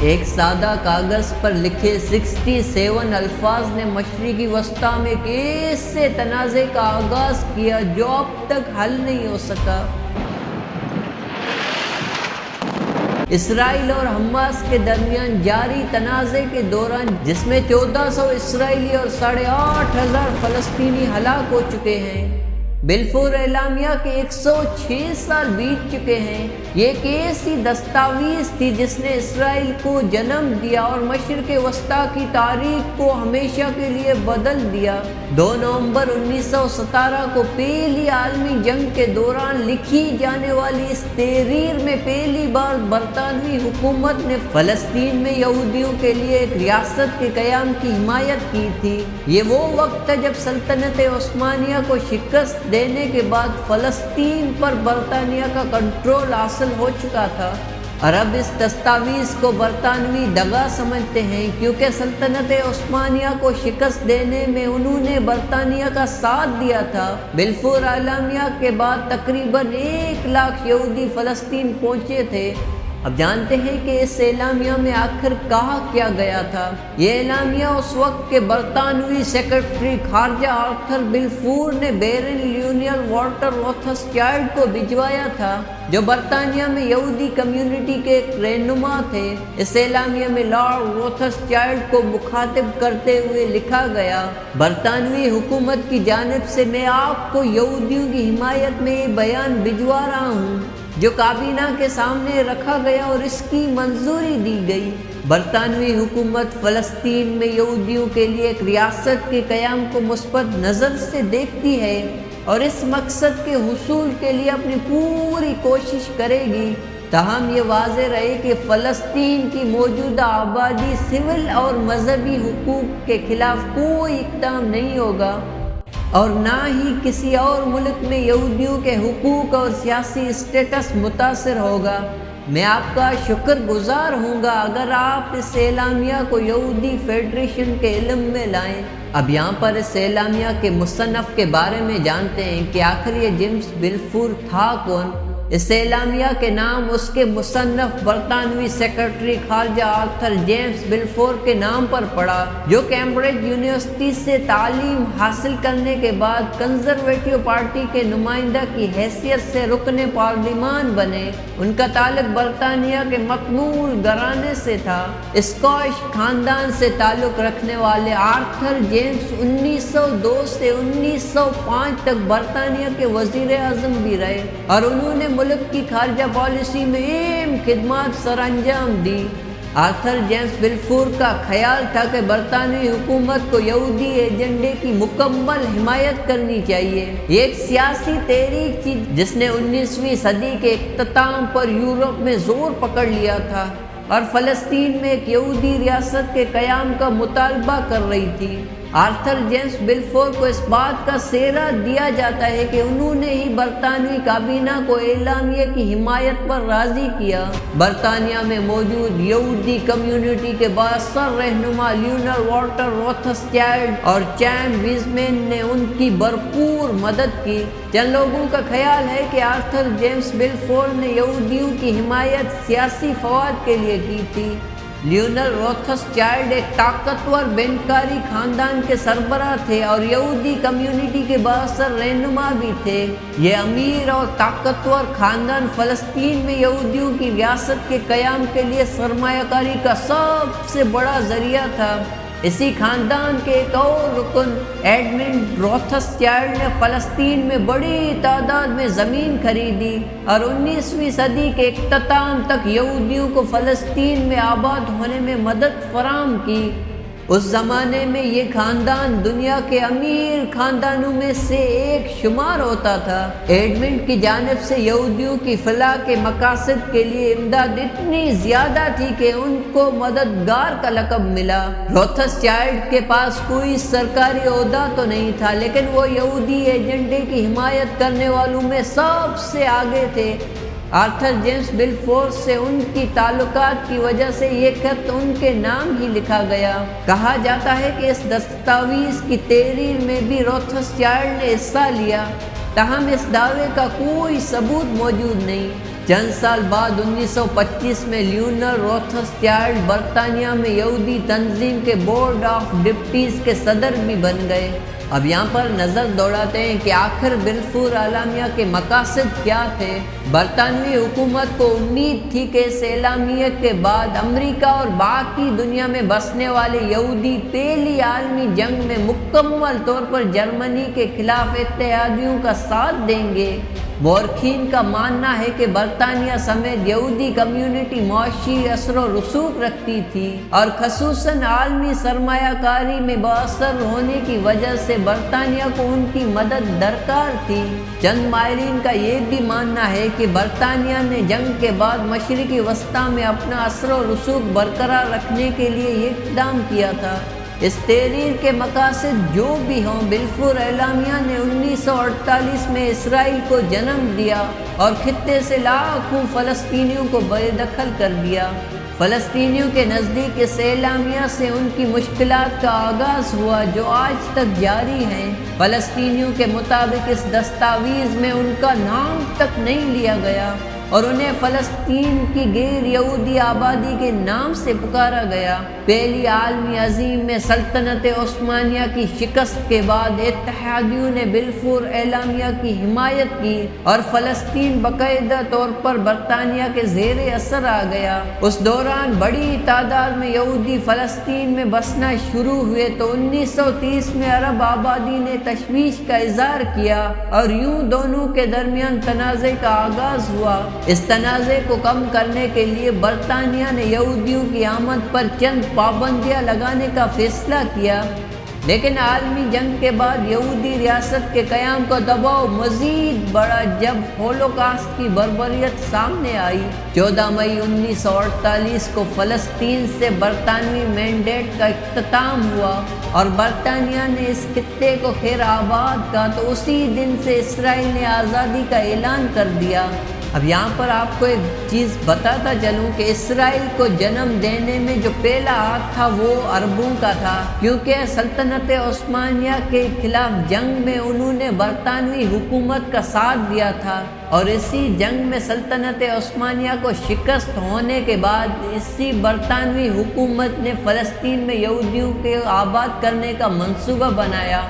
ایک سادہ کاغذ پر لکھے 67 الفاظ نے مشرقی وسطی میں ایک ایسے تنازع کا آغاز کیا جو اب تک حل نہیں ہو سکا۔ اسرائیل اور حماس کے درمیان جاری تنازع کے دوران، جس میں 1400 اسرائیلی اور 8500 فلسطینی ہلاک ہو چکے ہیں، بلفور اعلامیہ کے 106 سال بیت چکے ہیں۔ یہ ایک ایسی دستاویز تھی جس نے اسرائیل کو جنم دیا اور مشرق وسطی کی تاریخ کو ہمیشہ کے لیے بدل دیا۔ 2 نومبر 1917 کو پہلی عالمی جنگ کے دوران لکھی جانے والی اس تحریر میں پہلی بار برطانوی حکومت نے فلسطین میں یہودیوں کے لیے ایک ریاست کے قیام کی حمایت کی تھی۔ یہ وہ وقت تھا جب سلطنت عثمانیہ کو شکست دینے کے بعد فلسطین پر برطانیہ کا کنٹرول حاصل ہو چکا تھا۔ عرب اس دستاویز کو برطانوی دغا سمجھتے ہیں کیونکہ سلطنت عثمانیہ کو شکست دینے میں انہوں نے برطانیہ کا ساتھ دیا تھا۔ بلفور اعلامیہ کے بعد تقریباً 1 لاکھ یہودی فلسطین پہنچے تھے۔ اب جانتے ہیں کہ اس اعلامیہ میں آخر کہا کیا گیا تھا۔ یہ اعلامیہ اس وقت کے برطانوی سیکرٹری خارجہ آرتھر بلفور نے بیرن لیونیل والٹر روتھسچائلڈ کو بھجوایا تھا، جو برطانیہ میں یہودی کمیونٹی کے ایک رہنما تھے۔ اس اعلامیہ میں لارڈ روتھسچائلڈ کو مخاطب کرتے ہوئے لکھا گیا: برطانوی حکومت کی جانب سے میں آپ کو یہودیوں کی حمایت میں یہ بیان بھجوا رہا ہوں جو کابینہ کے سامنے رکھا گیا اور اس کی منظوری دی گئی۔ برطانوی حکومت فلسطین میں یہودیوں کے لیے ایک ریاست کے قیام کو مثبت نظر سے دیکھتی ہے اور اس مقصد کے حصول کے لیے اپنی پوری کوشش کرے گی۔ تاہم یہ واضح رہے کہ فلسطین کی موجودہ آبادی سول اور مذہبی حقوق کے خلاف کوئی اقدام نہیں ہوگا اور نہ ہی کسی اور ملک میں یہودیوں کے حقوق اور سیاسی اسٹیٹس متاثر ہوگا۔ میں آپ کا شکر گزار ہوں گا اگر آپ اس اعلامیہ کو یہودی فیڈریشن کے علم میں لائیں۔ اب یہاں پر اس اعلامیہ کے مصنف کے بارے میں جانتے ہیں کہ آخر یہ جیمز بلفور تھا کون۔ اس اعلامیہ کے نام اس کے مصنف برطانوی سیکرٹری خارجہ آرتھر جیمز بلفور کے نام پر پڑا، جو کیمبرج یونیورسٹی سے تعلیم حاصل کرنے کے بعد کنزرویٹو پارٹی کے نمائندہ کی حیثیت سے رکن پارلیمان بنے۔ ان کا تعلق برطانیہ کے مقبول گھرانے سے تھا۔ اسکاٹش خاندان سے تعلق رکھنے والے آرتھر جیمز 1902 سے 1905 تک برطانیہ کے وزیر اعظم بھی رہے اور انہوں نے ملک کی خارجہ پالیسی میں اہم خدمات سر انجام دی۔ آرتھر جیمز بلفور کا خیال تھا کہ برطانوی حکومت کو یہودی ایجنڈے کی مکمل حمایت کرنی چاہیے۔ یہ ایک سیاسی تحریک تھی جس نے 19ویں صدی کے اختتام پر یورپ میں زور پکڑ لیا تھا اور فلسطین میں ایک یہودی ریاست کے قیام کا مطالبہ کر رہی تھی۔ آرتھر جیمز بلفور کو اس بات کا سہرا دیا جاتا ہے کہ انہوں نے ہی برطانوی کابینہ کو اعلامیہ کی حمایت پر راضی کیا۔ برطانیہ میں موجود یہودی کمیونٹی کے بااثر رہنما لیونل والٹر روتھسچائلڈ اور چین ویزمین نے ان کی بھرپور مدد کی۔ چند لوگوں کا خیال ہے کہ آرتھر جیمز بلفور نے یہودیوں کی حمایت سیاسی فوائد کے لیے کی تھی۔ لیونل روتھسچائلڈ ایک طاقتور بینکاری خاندان کے سربراہ تھے اور یہودی کمیونٹی کے بااثر رہنما بھی تھے۔ یہ امیر اور طاقتور خاندان فلسطین میں یہودیوں کی ریاست کے قیام کے لیے سرمایہ کاری کا سب سے بڑا ذریعہ تھا۔ اسی خاندان کے ایک اور رکن ایڈمنڈ روتھسچائلڈ نے فلسطین میں بڑی تعداد میں زمین خریدی اور 19ویں صدی کے اختتام تک یہودیوں کو فلسطین میں آباد ہونے میں مدد فراہم کی۔ اس زمانے میں یہ خاندان دنیا کے امیر خاندانوں میں سے ایک شمار ہوتا تھا۔ ایڈمنڈ کی جانب سے یہودیوں کی فلاح کے مقاصد کے لیے امداد اتنی زیادہ تھی کہ ان کو مددگار کا لقب ملا۔ روتھسچائلڈ کے پاس کوئی سرکاری عہدہ تو نہیں تھا، لیکن وہ یہودی ایجنڈے کی حمایت کرنے والوں میں سب سے آگے تھے۔ آرتھر جیمز بلفور سے ان کی تعلقات کی وجہ سے یہ خط ان کے نام ہی لکھا گیا۔ کہا جاتا ہے کہ اس دستاویز کی تحریر میں بھی روتھسچائلڈ نے حصہ لیا، تاہم اس دعوے کا کوئی ثبوت موجود نہیں۔ چند سال بعد 1925 میں لیونر روتھسچائلڈ برطانیہ میں یہودی تنظیم کے بورڈ آف ڈپٹیز کے صدر بھی بن گئے۔ اب یہاں پر نظر دوڑاتے ہیں کہ آخر بلفور اعلامیہ کے مقاصد کیا تھے۔ برطانوی حکومت کو امید تھی کہ اس اعلامیت کے بعد امریکہ اور باقی دنیا میں بسنے والے یہودی پہلی عالمی جنگ میں مکمل طور پر جرمنی کے خلاف اتحادیوں کا ساتھ دیں گے۔ مورخین کا ماننا ہے کہ برطانیہ سمیت یہودی کمیونٹی معاشی اثر و رسوخ رکھتی تھی اور خصوصاً عالمی سرمایہ کاری میں باثر ہونے کی وجہ سے برطانیہ کو ان کی مدد درکار تھی۔ چند ماہرین کا یہ بھی ماننا ہے کہ برطانیہ نے جنگ کے بعد مشرقی وسطی میں اپنا اثر و رسوخ برقرار رکھنے کے لیے یہ اقدام کیا تھا۔ اس تحریر کے مقاصد جو بھی ہوں، بلفور اعلامیہ نے 1948 میں اسرائیل کو جنم دیا اور خطے سے لاکھوں فلسطینیوں کو بے دخل کر دیا۔ فلسطینیوں کے نزدیک اس اعلامیہ سے ان کی مشکلات کا آغاز ہوا جو آج تک جاری ہیں۔ فلسطینیوں کے مطابق اس دستاویز میں ان کا نام تک نہیں لیا گیا اور انہیں فلسطین کی غیر یہودی آبادی کے نام سے پکارا گیا۔ پہلی عالمی عظیم میں سلطنت عثمانیہ کی شکست کے بعد اتحادیوں نے بلفور اعلامیہ کی حمایت کی اور فلسطین باقاعدہ طور پر برطانیہ کے زیر اثر آ گیا۔ اس دوران بڑی تعداد میں یہودی فلسطین میں بسنا شروع ہوئے تو 1930 میں عرب آبادی نے تشویش کا اظہار کیا اور یوں دونوں کے درمیان تنازع کا آغاز ہوا۔ اس تنازع کو کم کرنے کے لیے برطانیہ نے یہودیوں کی آمد پر چند پابندیاں لگانے کا فیصلہ کیا، لیکن عالمی جنگ کے بعد یہودی ریاست کے قیام کا دباؤ مزید بڑھا جب ہولوکاسٹ کی بربریت سامنے آئی۔ 14 مئی 1948 کو فلسطین سے برطانوی مینڈیٹ کا اختتام ہوا اور برطانیہ نے اس خطے کو خیر آباد کہا تو اسی دن سے اسرائیل نے آزادی کا اعلان کر دیا۔ اب یہاں پر آپ کو ایک چیز بتاتا چلوں کہ اسرائیل کو جنم دینے میں جو پہلا ہاتھ تھا وہ عربوں کا تھا، کیونکہ سلطنت عثمانیہ کے خلاف جنگ میں انہوں نے برطانوی حکومت کا ساتھ دیا تھا اور اسی جنگ میں سلطنت عثمانیہ کو شکست ہونے کے بعد اسی برطانوی حکومت نے فلسطین میں یہودیوں کے آباد کرنے کا منصوبہ بنایا۔